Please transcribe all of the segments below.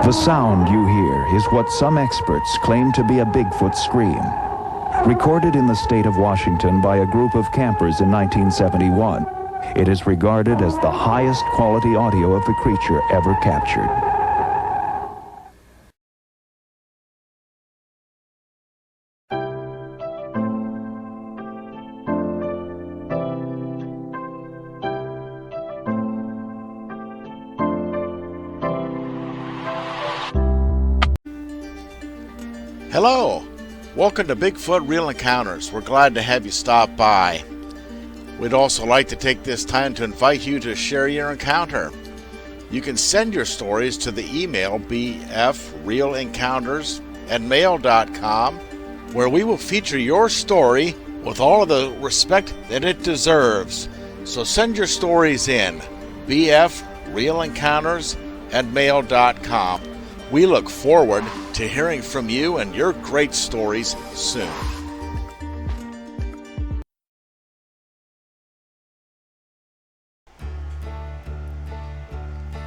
The sound you hear is what some experts claim to be a Bigfoot scream. Recorded in the state of Washington by a group of campers in 1971, it is regarded as the highest quality audio of the creature ever captured. Hello! Welcome to Bigfoot Real Encounters. We're glad to have you stop by. We'd also like to take this time to invite you to share your encounter. You can send your stories to the email bfrealencounters@mail.com, where we will feature your story with all of the respect that it deserves. So send your stories in, bfrealencounters@mail.com. We look forward to hearing from you and your great stories soon.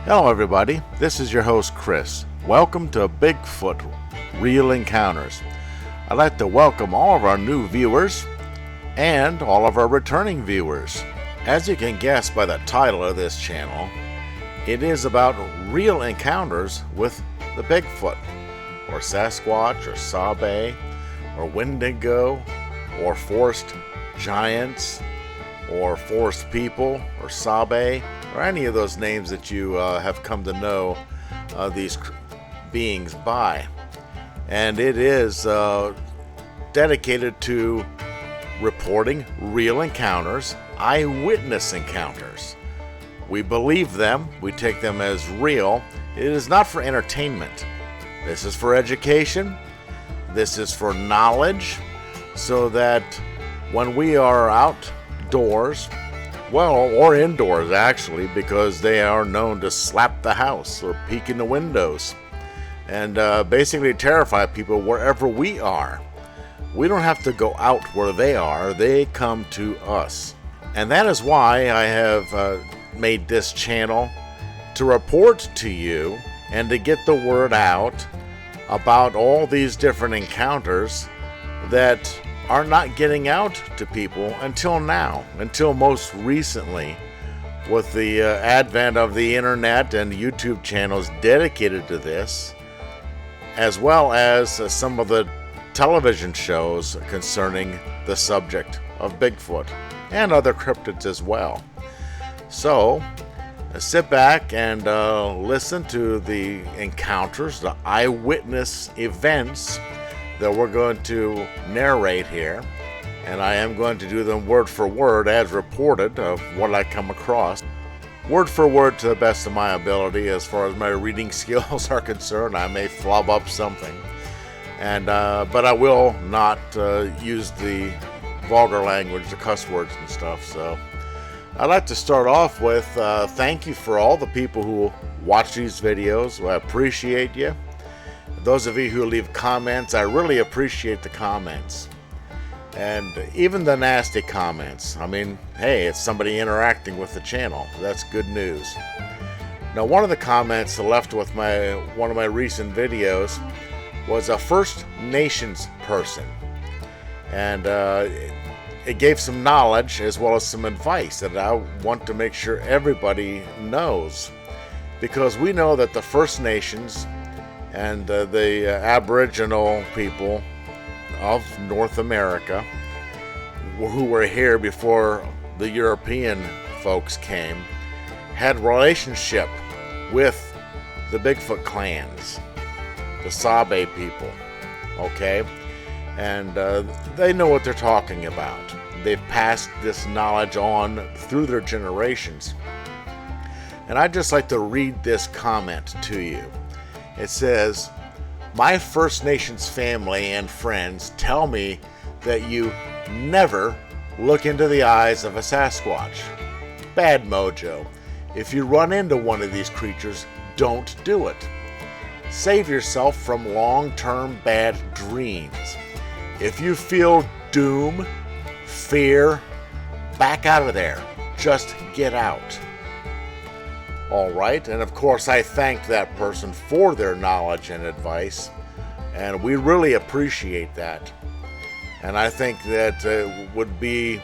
Hello everybody, this is your host Chris. Welcome to Bigfoot Real Encounters. I'd like to welcome all of our new viewers and all of our returning viewers. As you can guess by the title of this channel, it is about real encounters with the Bigfoot, or Sasquatch, or Sabe, or Wendigo, or forest giants, or forest people, or Sabe, or any of those names that you have come to know these beings by. And it is dedicated to reporting real encounters, eyewitness encounters. We believe them, we take them as real. It is not for entertainment. This is for education. This is for knowledge, so that when we are outdoors, well, or indoors actually, because they are known to slap the house or peek in the windows and basically terrify people wherever we are. We don't have to go out where they are. They come to us. And that is why I have made this channel, to report to you and to get the word out about all these different encounters that are not getting out to people until now, until most recently, with the advent of the internet and YouTube channels dedicated to this, as well as some of the television shows concerning the subject of Bigfoot and other cryptids as well. So sit back and listen to the encounters, the eyewitness events that we're going to narrate here. And I am going to do them word for word as reported of what I come across. Word for word to the best of my ability. As far as my reading skills are concerned, I may flub up something. And but I will not use the vulgar language, the cuss words and stuff. So I'd like to start off with thank you for all the people who watch these videos. I appreciate you. Those of you who leave comments, I really appreciate the comments. And even the nasty comments. I mean, hey, it's somebody interacting with the channel. That's good news. Now, one of the comments left with one of my recent videos was a First Nations person. And it gave some knowledge as well as some advice that I want to make sure everybody knows, because we know that the First Nations and the Aboriginal people of North America, who were here before the European folks came, had relationship with the Bigfoot clans, the Sabe people, okay? And they know what they're talking about. They've passed this knowledge on through their generations. And I'd just like to read this comment to you. It says, "My First Nations family and friends tell me that you never look into the eyes of a Sasquatch. Bad mojo. If you run into one of these creatures, don't do it. Save yourself from long-term bad dreams. If you feel doom, fear, back out of there. Just get out." All right, and of course I thanked that person for their knowledge and advice, and we really appreciate that. And I think that it would be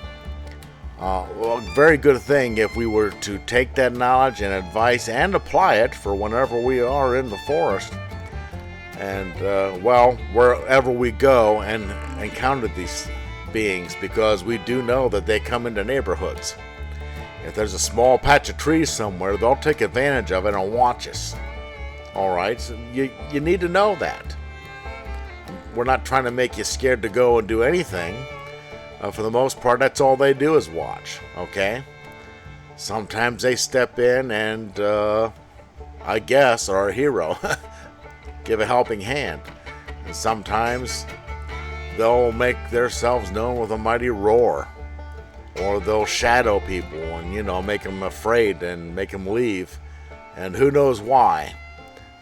a very good thing if we were to take that knowledge and advice and apply it for whenever we are in the forest. And, wherever we go and encounter these beings, because we do know that they come into neighborhoods. If there's a small patch of trees somewhere, they'll take advantage of it and watch us. All right, so you need to know that. We're not trying to make you scared to go and do anything. For the most part, that's all they do is watch, okay? Sometimes they step in and, I guess, are a hero. Give a helping hand. And sometimes they'll make themselves known with a mighty roar. Or they'll shadow people and, make them afraid and make them leave. And who knows why.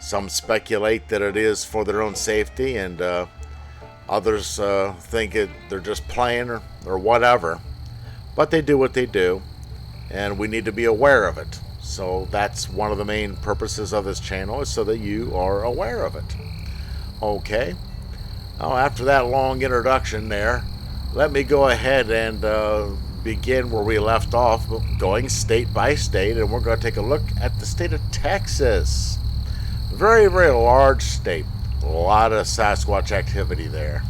Some speculate that it is for their own safety, and others think they're just playing or whatever. But they do what they do, and we need to be aware of it. So that's one of the main purposes of this channel, is so that you are aware of it. Okay. Now, after that long introduction there, let me go ahead and begin where we left off, going state by state, and we're going to take a look at the state of Texas. Very, very large state. A lot of Sasquatch activity there.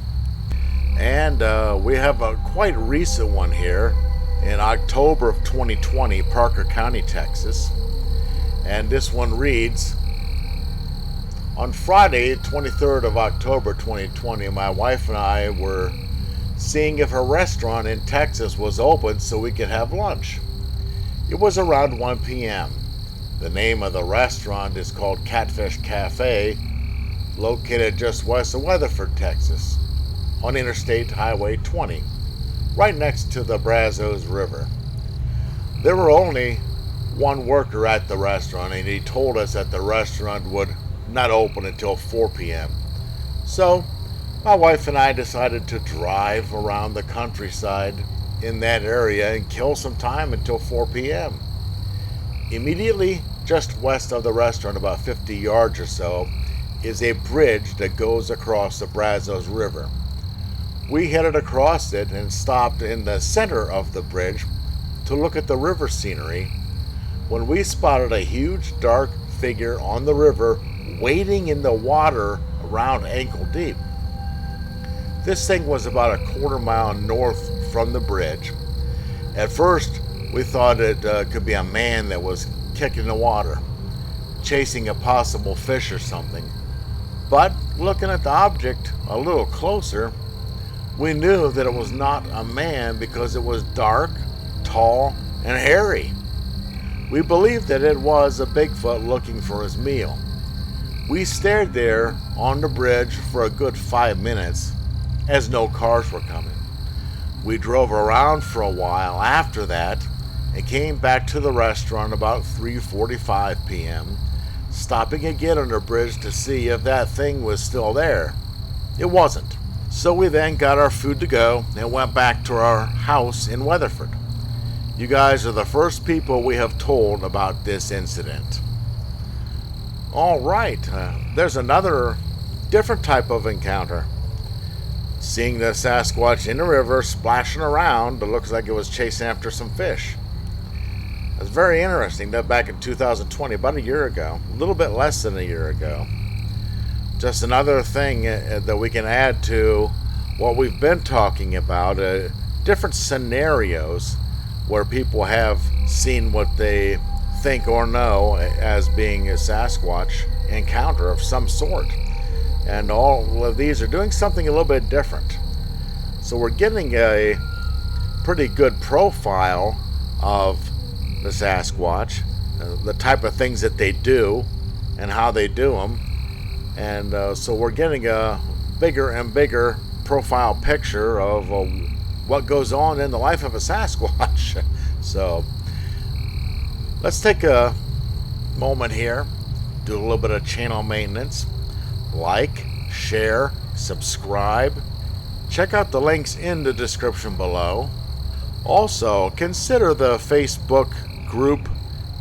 And we have a quite recent one here in October of 2020, Parker County, Texas. And this one reads, on Friday, 23rd of October 2020, my wife and I were seeing if a restaurant in Texas was open so we could have lunch. It was around 1 p.m. The name of the restaurant is called Catfish Cafe, located just west of Weatherford, Texas, on Interstate Highway 20, right next to the Brazos River. There were only one worker at the restaurant, and he told us that the restaurant would not open until 4 p.m. So, my wife and I decided to drive around the countryside in that area and kill some time until 4 p.m. Immediately just west of the restaurant, about 50 yards or so, is a bridge that goes across the Brazos River. We headed across it and stopped in the center of the bridge to look at the river scenery when we spotted a huge dark figure on the river wading in the water around ankle deep. This thing was about a quarter mile north from the bridge. At first, we thought it could be a man that was kicking the water, chasing a possible fish or something. But looking at the object a little closer, we knew that it was not a man because it was dark, tall, and hairy. We believed that it was a Bigfoot looking for his meal. We stared there on the bridge for a good 5 minutes, as no cars were coming. We drove around for a while after that and came back to the restaurant about 3:45 p.m., stopping again on the bridge to see if that thing was still there. It wasn't. So we then got our food to go and went back to our house in Weatherford. You guys are the first people we have told about this incident. All right, there's another different type of encounter. Seeing the Sasquatch in the river splashing around, it looks like it was chasing after some fish. It's very interesting that back in 2020, about a year ago, a little bit less than a year ago. Just another thing that we can add to what we've been talking about, different scenarios where people have seen what they think or know as being a Sasquatch encounter of some sort. And all of these are doing something a little bit different. So we're getting a pretty good profile of the Sasquatch, the type of things that they do and how they do them. And so we're getting a bigger and bigger profile picture of what goes on in the life of a Sasquatch. So let's take a moment here, do a little bit of channel maintenance. Like, share, subscribe. Check out the links in the description below. Also, consider the Facebook group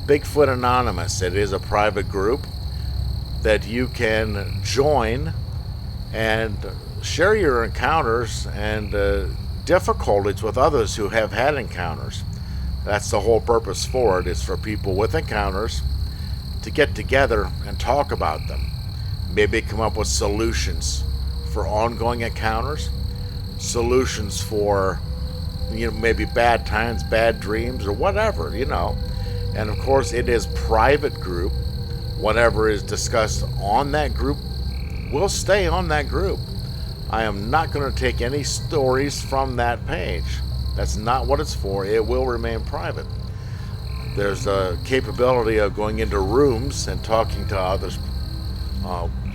Bigfoot Anonymous. It is a private group that you can join and share your encounters and difficulties with others who have had encounters. That's the whole purpose for it, is for people with encounters to get together and talk about them. Maybe come up with solutions for ongoing encounters, solutions for maybe bad times, bad dreams, or whatever, And of course, it is private group. Whatever is discussed on that group will stay on that group. I am not going to take any stories from that page. That's not what it's for. It will remain private. There's a capability of going into rooms and talking to others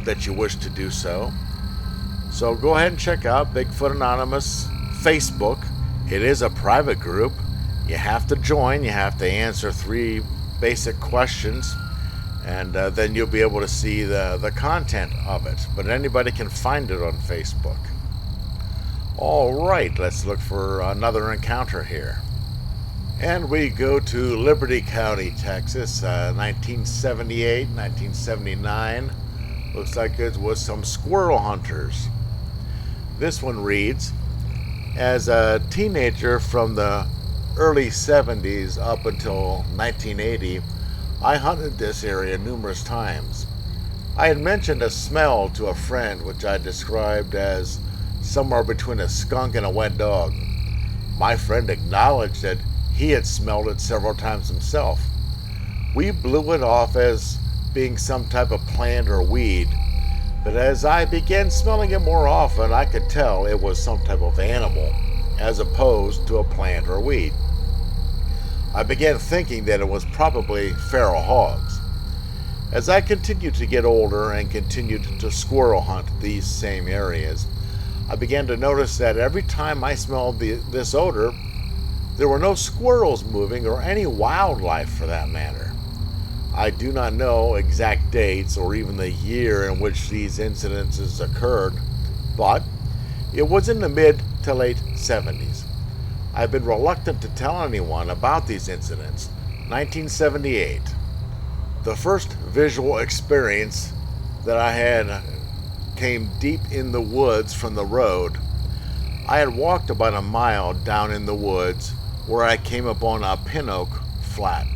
that you wish to do so. So go ahead and check out Bigfoot Anonymous Facebook. It is a private group. You have to join. You have to answer 3 basic questions, and then you'll be able to see the content of it. But anybody can find it on Facebook. All right, let's look for another encounter here. And we go to Liberty County, Texas, 1978, 1979. Looks like it was some squirrel hunters. This one reads, as a teenager from the early 70s up until 1980, I hunted this area numerous times. I had mentioned a smell to a friend which I described as somewhere between a skunk and a wet dog. My friend acknowledged that he had smelled it several times himself. We blew it off as being some type of plant or weed, but as I began smelling it more often, I could tell it was some type of animal, as opposed to a plant or weed. I began thinking that it was probably feral hogs. As I continued to get older and continued to squirrel hunt these same areas, I began to notice that every time I smelled this odor, there were no squirrels moving or any wildlife for that matter. I do not know exact dates or even the year in which these incidences occurred, but it was in the mid to late 70s. I've been reluctant to tell anyone about these incidents. 1978. The first visual experience that I had came deep in the woods from the road. I had walked about a mile down in the woods where I came upon a pin oak flat.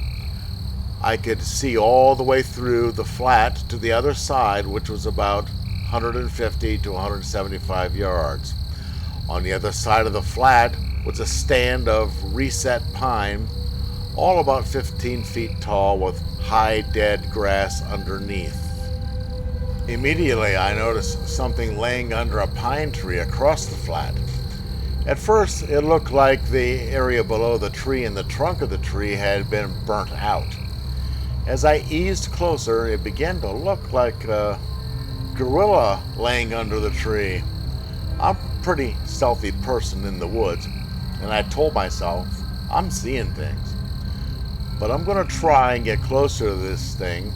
I could see all the way through the flat to the other side, which was about 150 to 175 yards. On the other side of the flat was a stand of reset pine, all about 15 feet tall with high dead grass underneath. Immediately I noticed something laying under a pine tree across the flat. At first it looked like the area below the tree and the trunk of the tree had been burnt out. As I eased closer, it began to look like a gorilla laying under the tree. I'm a pretty stealthy person in the woods, and I told myself, I'm seeing things. But I'm going to try and get closer to this thing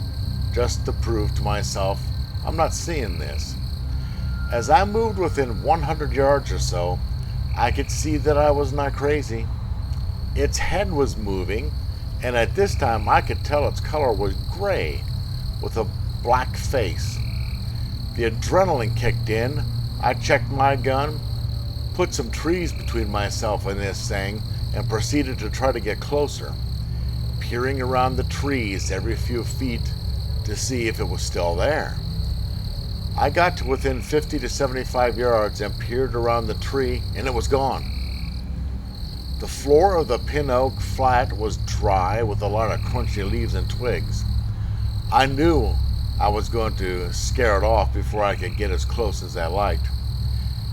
just to prove to myself I'm not seeing this. As I moved within 100 yards or so, I could see that I was not crazy. Its head was moving, and at this time I could tell its color was gray with a black face. The adrenaline kicked in. I checked my gun, put some trees between myself and this thing, and proceeded to try to get closer, peering around the trees every few feet to see if it was still there. I got to within 50 to 75 yards and peered around the tree, and it was gone. The floor of the pin oak flat was dry with a lot of crunchy leaves and twigs. I knew I was going to scare it off before I could get as close as I liked.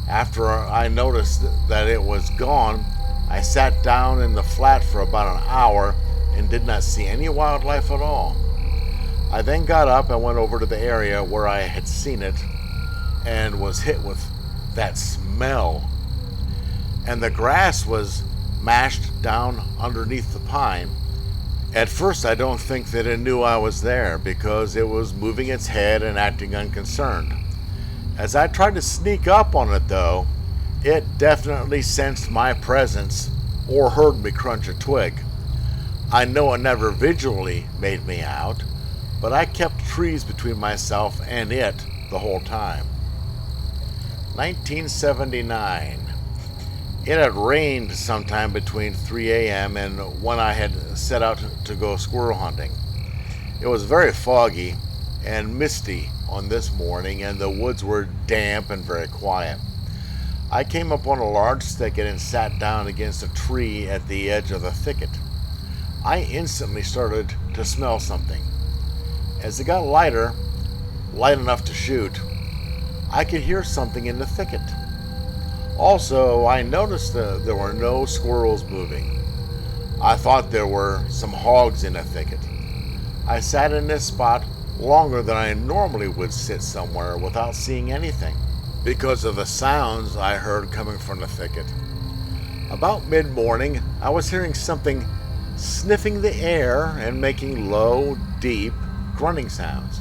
After I noticed that it was gone, I sat down in the flat for about an hour and did not see any wildlife at all. I then got up and went over to the area where I had seen it and was hit with that smell. And the grass was mashed down underneath the pine. At first, I don't think that it knew I was there because it was moving its head and acting unconcerned. As I tried to sneak up on it, though, it definitely sensed my presence or heard me crunch a twig. I know it never visually made me out, but I kept trees between myself and it the whole time. 1979. It had rained sometime between 3 a.m. and when I had set out to go squirrel hunting. It was very foggy and misty on this morning, and the woods were damp and very quiet. I came up on a large thicket and sat down against a tree at the edge of the thicket. I instantly started to smell something. As it got lighter, light enough to shoot, I could hear something in the thicket. Also, I noticed there were no squirrels moving. I thought there were some hogs in the thicket. I sat in this spot longer than I normally would sit somewhere without seeing anything, because of the sounds I heard coming from the thicket. About mid-morning, I was hearing something sniffing the air and making low, deep, grunting sounds.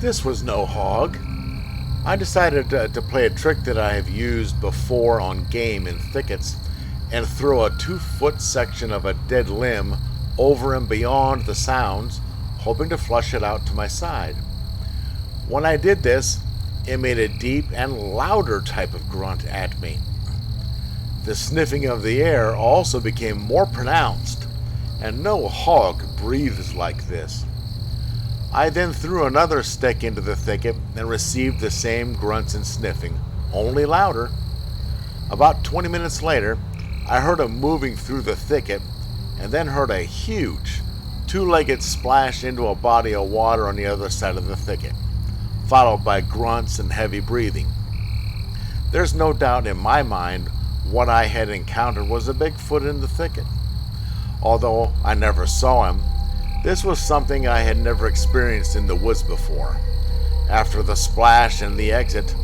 This was no hog. I decided to play a trick that I have used before on game in thickets and throw a 2-foot section of a dead limb over and beyond the sounds, hoping to flush it out to my side. When I did this, it made a deep and louder type of grunt at me. The sniffing of the air also became more pronounced, and no hog breathes like this. I then threw another stick into the thicket and received the same grunts and sniffing, only louder. About 20 minutes later, I heard him moving through the thicket and then heard a huge, 2-legged splash into a body of water on the other side of the thicket, followed by grunts and heavy breathing. There's no doubt in my mind what I had encountered was a Bigfoot in the thicket. Although I never saw him, this was something I had never experienced in the woods before. After the splash and the exit,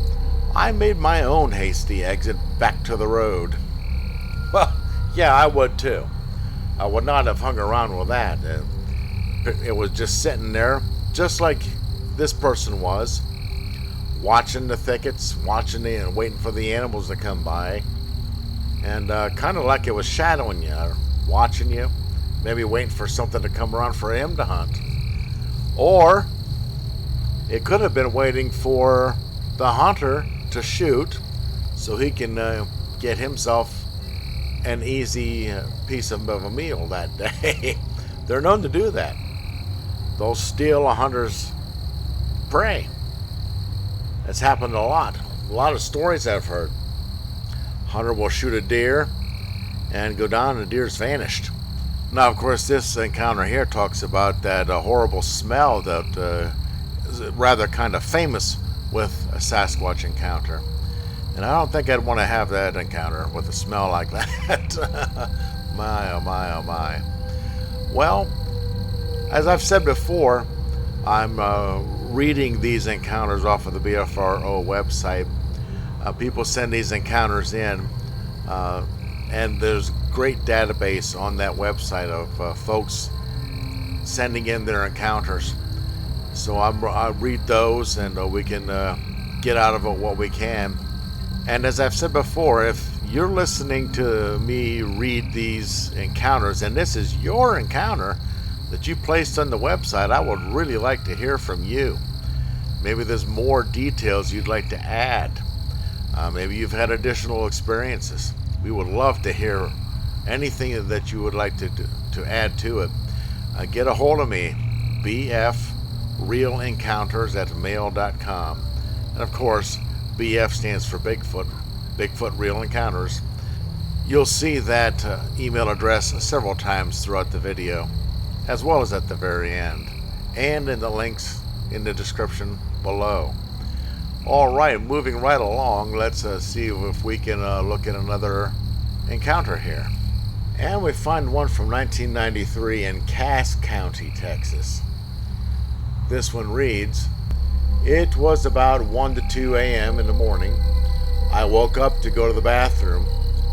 I made my own hasty exit back to the road. Well, yeah, I would too. I would not have hung around with that. It was just sitting there, just like this person was, watching the thickets, watching it and waiting for the animals to come by, and kind of like it was shadowing you, watching you, maybe waiting for something to come around for him to hunt. Or it could have been waiting for the hunter to shoot so he can get himself an easy piece of a meal that day. They're known to do that. They'll steal a hunter's prey. That's happened a lot. A lot of stories I've heard. Hunter will shoot a deer and go down and the deer's vanished. Now, of course, this encounter here talks about that horrible smell that is rather kind of famous with a Sasquatch encounter. And I don't think I'd want to have that encounter with a smell like that. My, oh my, oh my. Well, as I've said before, I'm reading these encounters off of the BFRO website. People send these encounters in, and there's great database on that website of folks sending in their encounters. So I read those, and we can get out of it what we can. And as I've said before, if you're listening to me read these encounters, and this is your encounter that you placed on the website, I would really like to hear from you. Maybe there's more details you'd like to add. Maybe you've had additional experiences. We would love to hear anything that you would like to add to it. Get a hold of me, bfrealencounters@mail.com. And of course, BF stands for Bigfoot, Bigfoot Real Encounters. You'll see that email address several times throughout the video, as well as at the very end, and in the links in the description below. All right, moving right along, let's see if we can look at another encounter here. And we find one from 1993 in Cass County, Texas. This one reads, "It was about 1 to 2 a.m. in the morning. I woke up to go to the bathroom.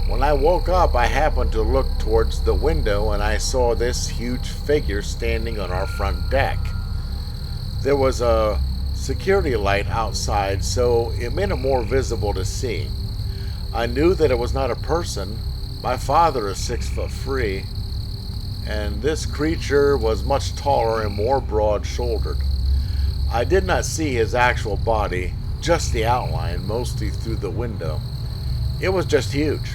When I woke up, I happened to look towards the window and I saw this huge figure standing on our front deck. There was a security light outside, so it made it more visible to see. I knew that it was not a person. My father is 6'3", and this creature was much taller and more broad-shouldered. I did not see his actual body, just the outline, mostly through the window. It was just huge,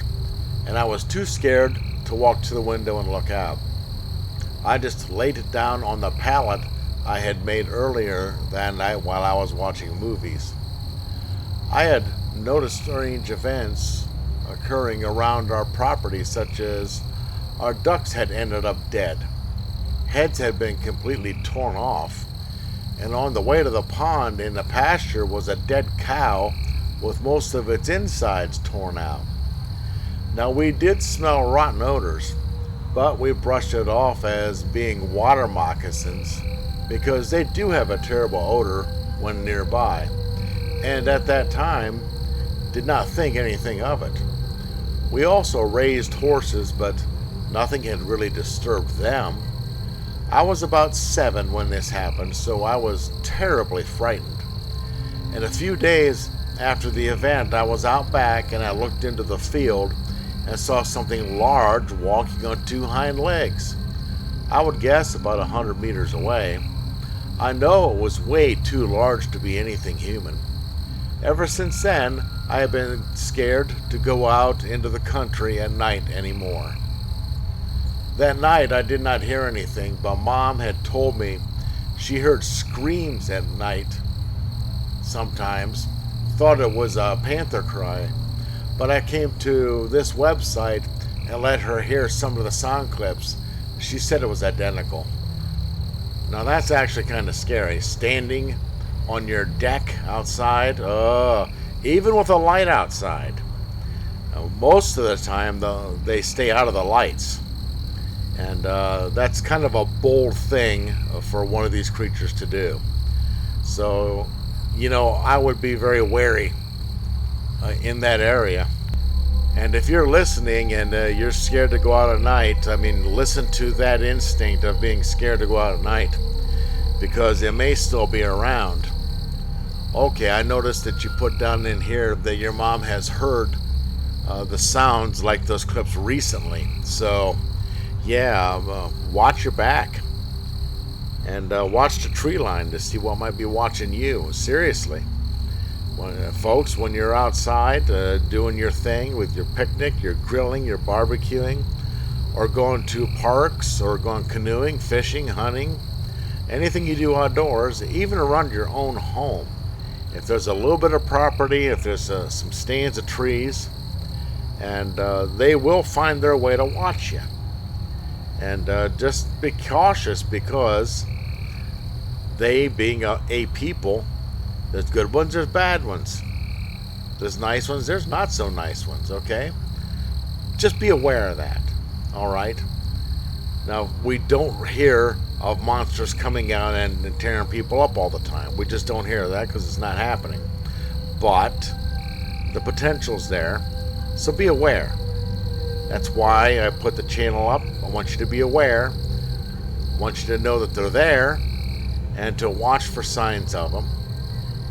and I was too scared to walk to the window and look out. I just laid it down on the pallet I had made earlier that night while I was watching movies. I had noticed strange events occurring around our property, such as our ducks had ended up dead. Heads had been completely torn off, and on the way to the pond in the pasture was a dead cow with most of its insides torn out. Now, we did smell rotten odors, but we brushed it off as being water moccasins because they do have a terrible odor when nearby, and at that time did not think anything of it. We also raised horses, but nothing had really disturbed them. I was about 7 when this happened, so I was terribly frightened. And a few days after the event, I was out back and I looked into the field and saw something large walking on 2 hind legs. I would guess about 100 meters away. I know it was way too large to be anything human. Ever since then, I have been scared to go out into the country at night anymore. That night I did not hear anything, but Mom had told me she heard screams at night sometimes, thought it was a panther cry, but I came to this website and let her hear some of the sound clips. She said it was identical. Now that's actually kind of scary, standing on your deck outside, even with a light outside. Now, most of the time they stay out of the lights, and that's kind of a bold thing for one of these creatures to do. So, I would be very wary in that area. And if you're listening and you're scared to go out at night, listen to that instinct of being scared to go out at night, because it may still be around. Okay, I noticed that you put down in here that your mom has heard the sounds like those clips recently. So, yeah, watch your back and watch the tree line to see what might be watching you. Seriously. Folks, when you're outside doing your thing with your picnic, your grilling, your barbecuing, or going to parks, or going canoeing, fishing, hunting, anything you do outdoors, even around your own home, if there's a little bit of property, if there's some stands of trees, and they will find their way to watch you. And just be cautious, because they, being a people, there's good ones, there's bad ones. There's nice ones, there's not so nice ones, okay? Just be aware of that, all right? Now, we don't hear of monsters coming out and tearing people up all the time. We just don't hear that because it's not happening. But the potential's there, so be aware. That's why I put the channel up. I want you to be aware. I want you to know that they're there and to watch for signs of them.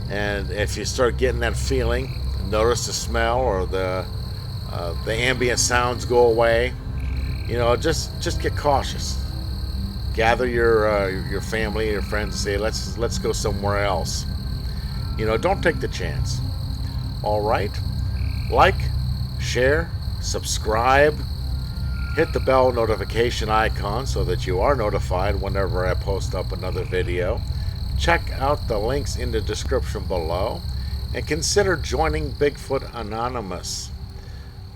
And if you start getting that feeling, notice the smell or the ambient sounds go away, just get cautious. Gather your family, your friends, and say, let's go somewhere else. Don't take the chance. All right, like, share, subscribe, hit the bell notification icon so that you are notified whenever I post up another video. Check out the links in the description below, and consider joining Bigfoot Anonymous,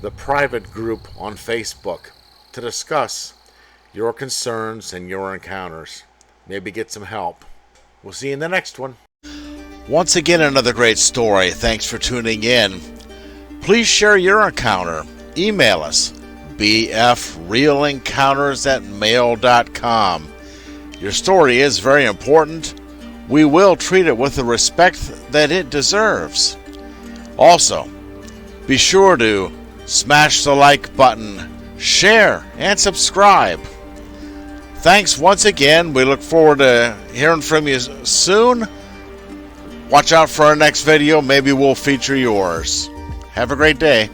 the private group on Facebook, to discuss your concerns and your encounters. Maybe get some help. We'll see you in the next one. Once again, another great story. Thanks for tuning in. Please share your encounter. Email us, bfrealencounters@mail.com. Your story is very important. We will treat it with the respect that it deserves. Also, be sure to smash the like button, share, and subscribe. Thanks once again. We look forward to hearing from you soon. Watch out for our next video. Maybe we'll feature yours. Have a great day.